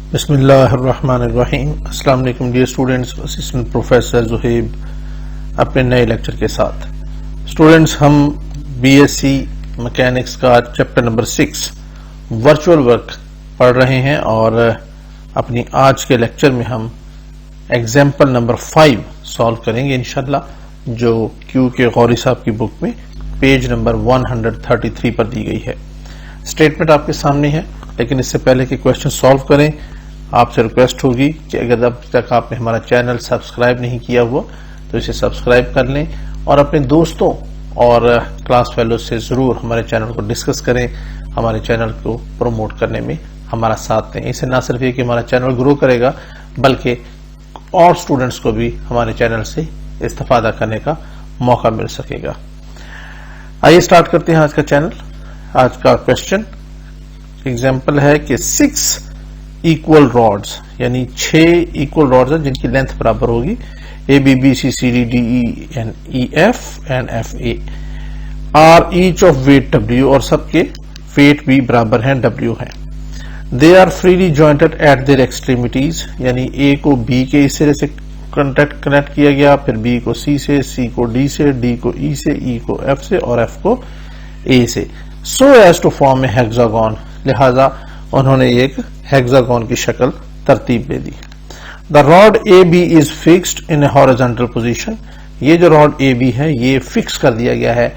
बिस्मिल्लाहिर्रहमानिर्रहीम। अस्सलाम वालेकुम dear students, assistant professor Juhaib अपने नए लेक्चर के साथ। स्टूडेंट्स, हम बीएससी मैकेनिक्स का चैप्टर नंबर 6 वर्चुअल वर्क पढ़ रहे हैं और अपनी आज के लेक्चर में हम एग्जाम्पल नंबर 5 सॉल्व करेंगे इंशाल्लाह, जो क्यू के गौरी साहब की बुक में पेज नंबर 133 पर दी गई है। स्टेटमेंट आपके सामने है, लेकिन इससे पहले कि क्वेश्चन सॉल्व करें आपसे रिक्वेस्ट होगी कि अगर अब तक आपने हमारा चैनल सब्सक्राइब नहीं किया हुआ तो इसे सब्सक्राइब कर लें और अपने दोस्तों और क्लास फेलो से जरूर हमारे चैनल को डिस्कस करें, हमारे चैनल को प्रमोट करने में हमारा साथ दें। इससे न सिर्फ ये कि हमारा चैनल ग्रो करेगा बल्कि और स्टूडेंट्स को भी हमारे चैनल से इस्तेफादा करने का मौका मिल सकेगा। आइए स्टार्ट करते हैं आज का चैनल। आज का क्वेश्चन एग्जाम्पल है कि 6 इक्वल रॉड्स, यानी 6 इक्वल रॉड्स हैं जिनकी लेंथ बराबर होगी A B B C C D D E and E F and F A are each of weight W, और सबके वेट भी बराबर हैं, डब्ल्यू हैं। They are freely jointed at their extremities, यानी ए को बी के इस सिरे से कनेक्ट किया गया, फिर बी को सी से, सी को डी से, डी को ई से, ई को एफ से और एफ को ए से, so as to form a hexagon, लिहाजा उन्होंने एक हेक्सागन की शक्ल तरतीब दे दी। The rod A B is fixed in a horizontal position, ये जो रॉड ए बी है ये फिक्स कर दिया गया है,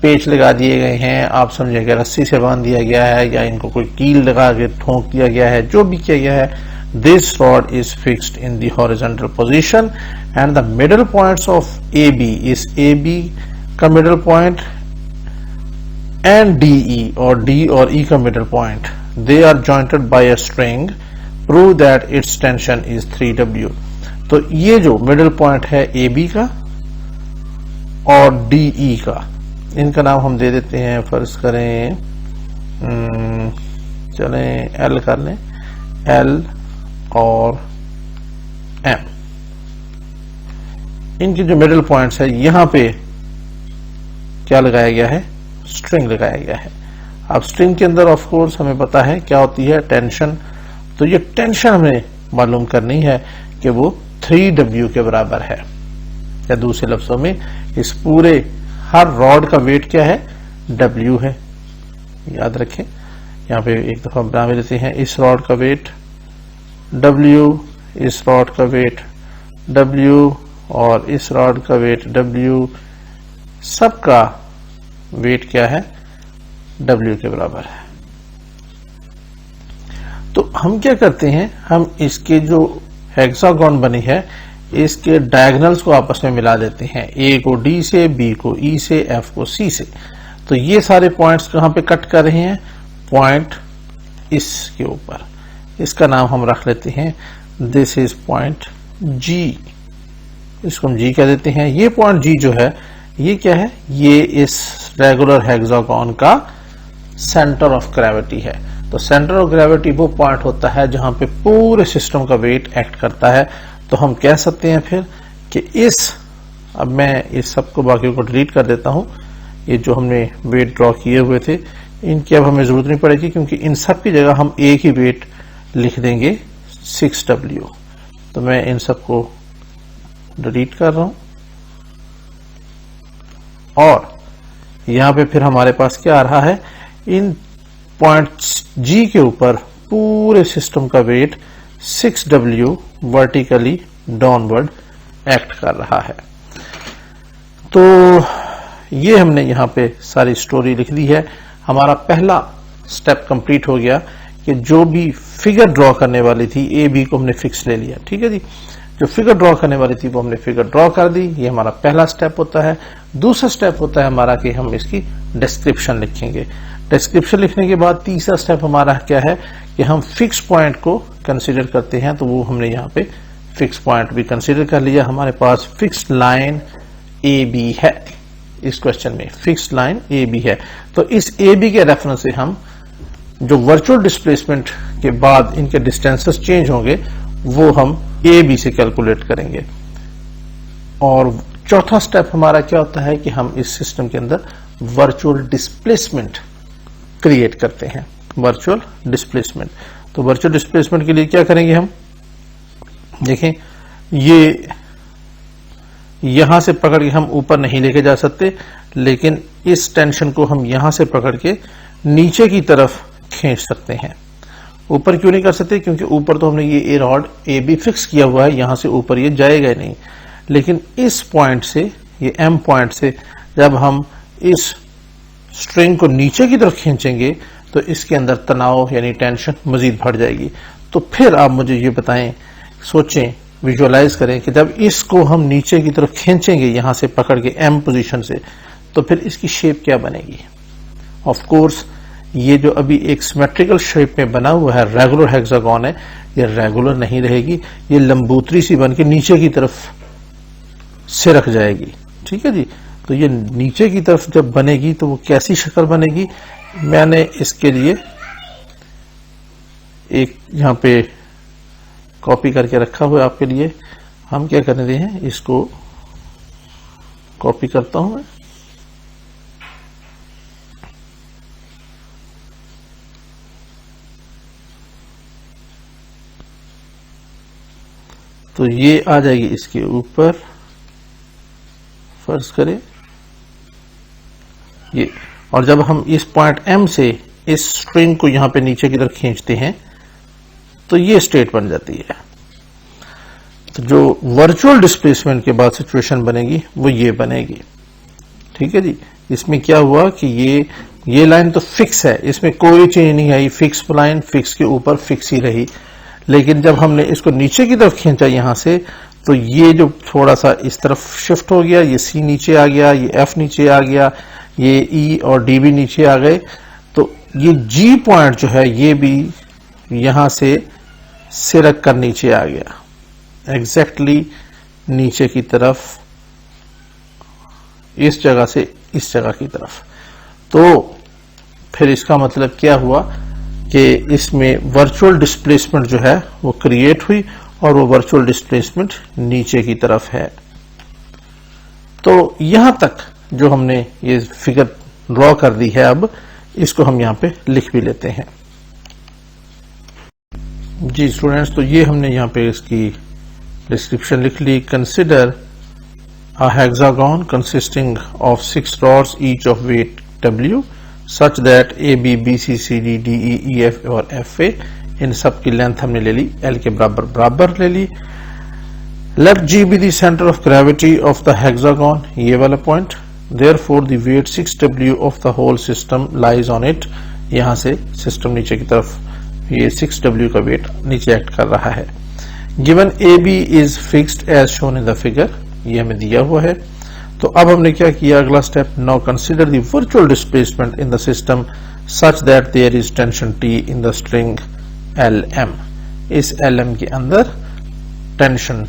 पेच लगा दिए गए हैं, आप समझिए रस्सी से बांध दिया गया है या इनको कोई कील लगा के ठोंक दिया गया है, जो भी किया गया है। This rod is fixed in the horizontal position and the middle points of A B, इस ए बी का middle point and D E, और डी और ई का middle point, they are jointed by a string, prove that its tension is 3W। तो ये जो middle point है ए B का और डी ई का, इनका नाम हम दे देते हैं, फर्ज करें चलें एल कर लें, एल और एम। इनके जो मिडल पॉइंट्स है यहां पे क्या लगाया गया है, स्ट्रिंग लगाया गया है। अब स्ट्रिंग के अंदर ऑफ कोर्स हमें पता है क्या होती है, टेंशन। तो ये टेंशन हमें मालूम करनी है कि वो 3W के बराबर है, या दूसरे लफ्जों में इस पूरे हर रॉड का वेट क्या है, W है। याद रखें, यहां पे एक दफा बना लेते हैं, इस रॉड का वेट W, इस रॉड का वेट W और इस रॉड का वेट W, सबका वेट क्या है, W के बराबर है। तो हम क्या करते हैं, हम इसके जो हेक्सागन बनी है इसके डायगोनल्स को आपस में मिला देते हैं, A को D से, B को E से, F को C से। तो ये सारे पॉइंट्स कहां पे कट कर रहे हैं, पॉइंट इसके ऊपर, इसका नाम हम रख लेते हैं, दिस इज पॉइंट G, इसको हम G कह देते हैं। ये पॉइंट G जो है ये क्या है, ये इस रेगुलर हेक्सागन का सेंटर ऑफ ग्रेविटी है। तो सेंटर ऑफ ग्रेविटी वो पॉइंट होता है जहां पे पूरे सिस्टम का वेट एक्ट करता है। तो हम कह सकते हैं फिर कि अब मैं इस सबको बाकी को डिलीट कर देता हूं, ये जो हमने वेट ड्रॉ किए हुए थे इनकी अब हमें जरूरत नहीं पड़ेगी, क्योंकि इन सब की जगह हम एक ही वेट लिख देंगे 6W। तो मैं इन सबको डिलीट कर रहा हूं और यहां पे फिर हमारे पास क्या आ रहा है, इन पॉइंट्स G के ऊपर पूरे सिस्टम का wait 6W vertically downward act कर रहा है। तो ये हमने यहां पे सारी स्टोरी लिख दी है। हमारा पहला स्टेप कंप्लीट हो गया कि जो भी फिगर ड्रॉ करने वाली थी ए बी को हमने फिक्स ले लिया, ठीक है जी। जो फिगर ड्रॉ करने वाली थी वो हमने फिगर ड्रॉ कर दी, ये हमारा पहला स्टेप होता है। दूसरा स्टेप होता है हमारा कि हम इसकी डिस्क्रिप्शन लिखेंगे। डिस्क्रिप्शन लिखने के बाद तीसरा स्टेप हमारा क्या है कि हम फिक्स पॉइंट को कंसीडर करते हैं। तो वो हमने यहाँ पे फिक्स पॉइंट भी कंसीडर कर लिया। हमारे पास फिक्स लाइन ए बी है, इस क्वेश्चन में फिक्स लाइन ए बी है। तो इस ए बी के रेफरेंस से हम जो वर्चुअल डिस्प्लेसमेंट के बाद इनके डिस्टेंसेस चेंज होंगे वो हम ए बी से कैलकुलेट करेंगे। और चौथा स्टेप हमारा क्या होता है कि हम इस सिस्टम के अंदर वर्चुअल डिस्प्लेसमेंट क्रिएट करते हैं, वर्चुअल डिस्प्लेसमेंट। तो वर्चुअल डिस्प्लेसमेंट के लिए क्या करेंगे हम, देखें ये यहां से पकड़ के हम ऊपर नहीं लेके जा सकते, लेकिन इस टेंशन को हम यहां से पकड़ के नीचे की तरफ खींच सकते हैं। ऊपर क्यों नहीं कर सकते, क्योंकि ऊपर तो हमने ये रॉड ए बी फिक्स किया हुआ है, यहां से ऊपर ये जाएगा ही नहीं। लेकिन इस पॉइंट से, ये एम पॉइंट से जब हम इस स्ट्रिंग को नीचे की तरफ खींचेंगे तो इसके अंदर तनाव यानी टेंशन मजीद बढ़ जाएगी। तो फिर आप मुझे ये बताएं, सोचें, विजुअलाइज करें कि जब इसको हम नीचे की तरफ खींचेंगे यहां से पकड़ के एम पोजीशन से, तो फिर इसकी शेप क्या बनेगी। ऑफ कोर्स ये जो अभी एक सिमेट्रिकल शेप में बना हुआ है रेगुलर हेक्सागन है, ये रेगुलर नहीं रहेगी, ये लंबूतरी सी बन के नीचे की तरफ से रख जाएगी। ठीक है जी। तो ये नीचे की तरफ जब बनेगी तो वो कैसी शक्ल बनेगी, मैंने इसके लिए एक यहां पे कॉपी करके रखा हुआ है आपके लिए। हम क्या करने दे हैं, इसको कॉपी करता हूं मैं। तो ये आ जाएगी इसके ऊपर, फर्ज करें ये, और जब हम इस पॉइंट एम से इस स्ट्रिंग को यहां पे नीचे की तरफ खींचते हैं तो ये स्टेट बन जाती है। तो जो वर्चुअल डिस्प्लेसमेंट के बाद सिचुएशन बनेगी वो ये बनेगी। ठीक है जी। इसमें क्या हुआ कि ये लाइन तो फिक्स है, इसमें कोई चेंज नहीं आई, फिक्स लाइन फिक्स के ऊपर फिक्स ही रही। लेकिन जब हमने इसको नीचे की तरफ खींचा यहां से, तो ये जो थोड़ा सा इस तरफ शिफ्ट हो गया, ये सी नीचे आ गया, ये एफ नीचे आ गया, ये ई और डी भी नीचे आ गए। तो ये जी पॉइंट जो है ये भी यहां से सिरक कर नीचे आ गया, एग्जैक्टली नीचे की तरफ, इस जगह से इस जगह की तरफ। तो फिर इसका मतलब क्या हुआ कि इसमें वर्चुअल डिस्प्लेसमेंट जो है वो क्रिएट हुई, और वो वर्चुअल डिस्प्लेसमेंट नीचे की तरफ है। तो यहां तक जो हमने ये फिगर ड्रॉ कर दी है, अब इसको हम यहां पे लिख भी लेते हैं। जी स्टूडेंट्स, तो ये हमने यहां पे इसकी डिस्क्रिप्शन लिख ली। Consider a hexagon consisting of 6 rods each of weight W such that A B B C C D D E E F और F A, इन सब की लेंथ हमने ले ली L के बराबर बराबर ले ली। Let G be the center of gravity of the hexagon, ये वाला point. Therefore the weight 6W of the whole system lies on it, यहां से सिस्टम नीचे की तरफ ये 6W का वेट नीचे एक्ट कर रहा है। Given AB is fixed as shown in the figure, ये हमें दिया हुआ है। तो अब हमने क्या किया, अगला step, now consider the virtual displacement in the system such that there is tension T in the string LM, इस LM के अंदर टेंशन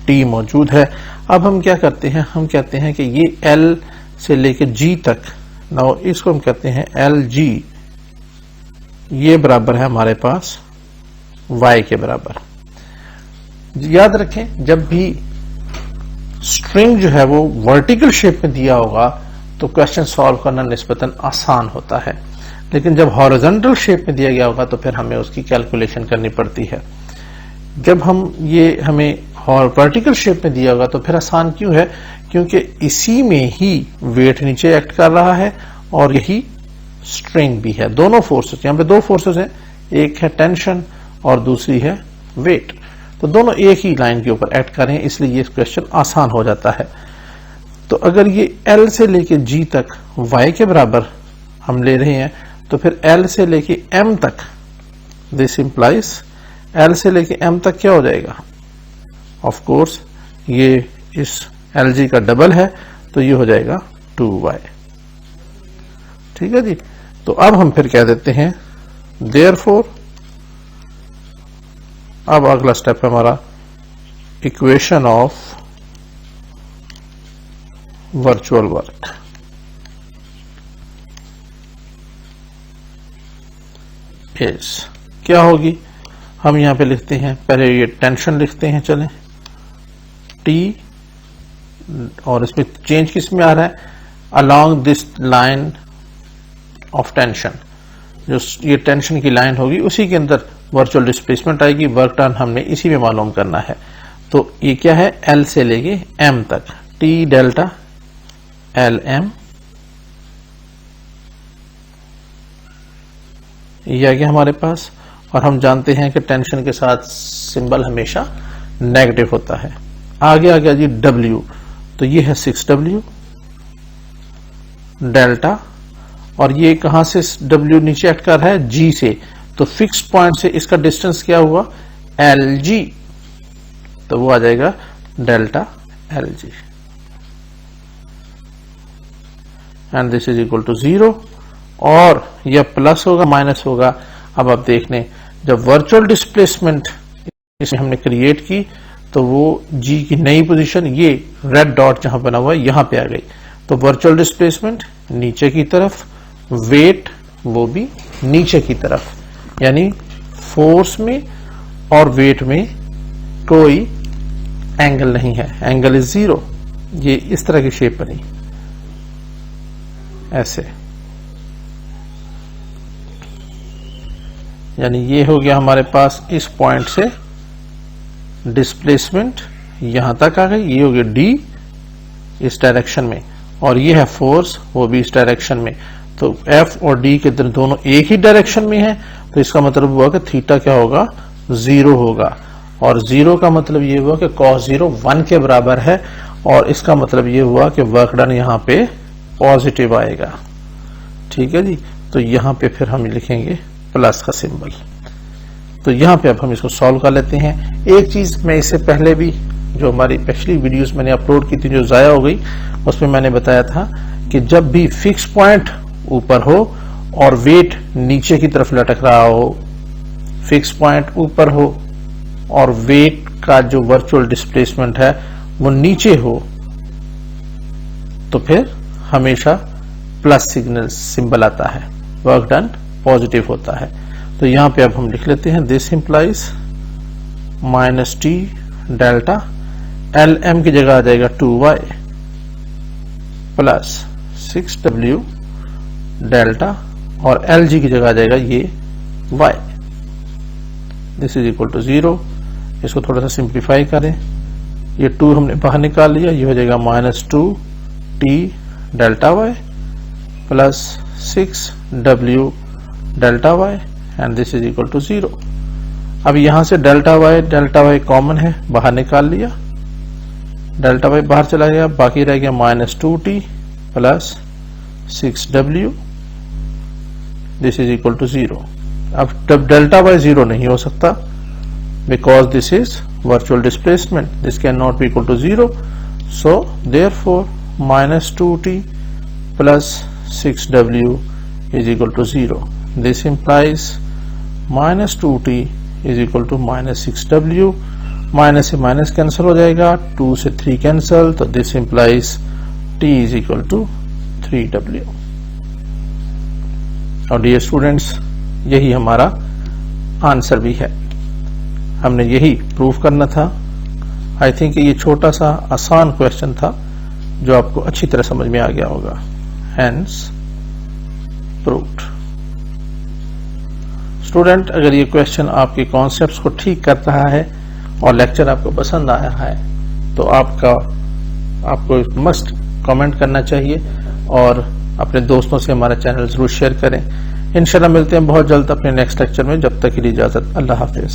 T मौजूद है। अब हम क्या करते हैं, हम कहते हैं कि ये L से लेके G तक, नाउ इसको हम कहते हैं LG, ये बराबर है हमारे पास Y के बराबर। याद रखें, जब भी स्ट्रिंग जो है वो वर्टिकल शेप में दिया होगा तो क्वेश्चन सॉल्व करना निस्बतन आसान होता है, लेकिन जब हॉरिजॉन्टल शेप में दिया गया होगा तो फिर हमें उसकी कैलकुलेशन करनी पड़ती है। जब हमें वर्टिकल शेप में दिया होगा तो फिर आसान क्यों है, क्योंकि इसी में ही वेट नीचे एक्ट कर रहा है और यही स्ट्रिंग भी है। दोनों फोर्सेस, यहां पे दो फोर्सेस हैं, एक है टेंशन और दूसरी है वेट, तो दोनों एक ही लाइन के ऊपर एक्ट कर रहे हैं, इसलिए ये क्वेश्चन आसान हो जाता है। तो अगर ये L से लेके G तक Y के बराबर हम ले रहे हैं तो फिर L से लेके M तक, दिस इंप्लाइज L से लेके M तक क्या हो जाएगा, ऑफ कोर्स ये इस LG का डबल है तो ये हो जाएगा 2Y। ठीक है जी। तो अब हम फिर कह देते हैं देयरफॉर, अब अगला स्टेप है हमारा equation of virtual work. Is क्या होगी, हम यहां पे लिखते हैं, पहले ये टेंशन लिखते हैं, चलें T, और इसमें चेंज किस में आ रहा है, along this line of tension, जो ये टेंशन की लाइन होगी उसी के अंदर वर्चुअल डिस्प्लेसमेंट आएगी, वर्क डन हमने इसी में मालूम करना है। तो ये क्या है, L से लेके M तक, T डेल्टा LM, ये आ गया हमारे पास। और हम जानते हैं कि टेंशन के साथ सिंबल हमेशा नेगेटिव होता है। आगे आ गया जी W, तो ये है 6W डेल्टा, और ये कहां से W नीचे एक्ट कर रहा है, G से, तो फिक्स पॉइंट से इसका डिस्टेंस क्या हुआ, LG, तो वो आ जाएगा delta LG, and this is equal to 0। और यह प्लस होगा माइनस होगा। अब आप देख लें, जब वर्चुअल डिस्प्लेसमेंट इसमें हमने क्रिएट की तो वो G की नई पोजीशन, ये रेड डॉट जहां बना हुआ है यहां पे आ गई। तो वर्चुअल डिस्प्लेसमेंट नीचे की तरफ, वेट वो भी नीचे की तरफ, यानी फोर्स में और वेट में कोई एंगल नहीं है, एंगल इज 0। ये इस तरह की शेप बनी ऐसे, यानी ये हो गया हमारे पास इस पॉइंट से डिस्प्लेसमेंट यहां तक आ गई, ये हो गया D इस डायरेक्शन में, और ये है फोर्स वो भी इस डायरेक्शन में। तो F और D के दोनों एक ही डायरेक्शन में है, तो इसका मतलब हुआ कि थीटा क्या होगा, 0 होगा। और 0 का मतलब ये हुआ कि cos 0 1 के बराबर है, और इसका मतलब ये हुआ कि वर्क डन यहां पे पॉजिटिव आएगा। ठीक है जी, तो यहां पे फिर हम लिखेंगे प्लस का सिंबल। तो यहां पे अब हम इसको सॉल्व कर लेते हैं। एक चीज मैं इससे पहले भी, जो हमारी पिछली वीडियोस मैंने अपलोड की थी जो जाया हो गई, उसमें मैंने बताया था कि जब भी फिक्स पॉइंट ऊपर हो और वेट नीचे की तरफ लटक रहा हो, फिक्स पॉइंट ऊपर हो और वेट का जो वर्चुअल डिस्प्लेसमेंट है वो नीचे हो, तो फिर हमेशा प्लस सिग्नल सिंबल आता है, वर्क डन पॉजिटिव होता है। तो यहां पे अब हम लिख लेते हैं, this implies -T delta LM की जगह आ जाएगा 2y प्लस 6W डेल्टा, और LG की जगह आ जाएगा ये y, this is equal to 0। इसको थोड़ा सा सिंप्लीफाई करें, ये 2 हमने बाहर निकाल लिया, ये हो जाएगा -2T delta y plus 6W delta y, and this is equal to 0। अब यहां से डेल्टा y कॉमन है, बाहर निकाल लिया, डेल्टा y बाहर चला गया, बाकी रह गया -2t plus 6w, this is equal to 0। अब डेल्टा y 0 नहीं हो सकता, because this is virtual displacement, this can not be equal to 0, so therefore -2t plus 6w is equal to 0. This implies -2t is equal to -6w, minus से minus cancel हो जाएगा, 2 से 3 cancel, तो this implies t is equal to 3w। और dear students, यही हमारा answer भी है, हमने यही प्रूव करना था। आई थिंक ये छोटा सा आसान क्वेश्चन था जो आपको अच्छी तरह समझ में आ गया होगा, हैंस प्रूव्ड। स्टूडेंट, अगर ये क्वेश्चन आपके कॉन्सेप्ट्स को ठीक कर रहा है और लेक्चर आपको पसंद आया है तो आपको मस्ट कमेंट करना चाहिए और अपने दोस्तों से हमारा चैनल जरूर शेयर करें। इंशाल्लाह मिलते हैं बहुत जल्द अपने नेक्स्ट लेक्चर में, जब तक के लिए इजाजत, अल्लाह हाफिज।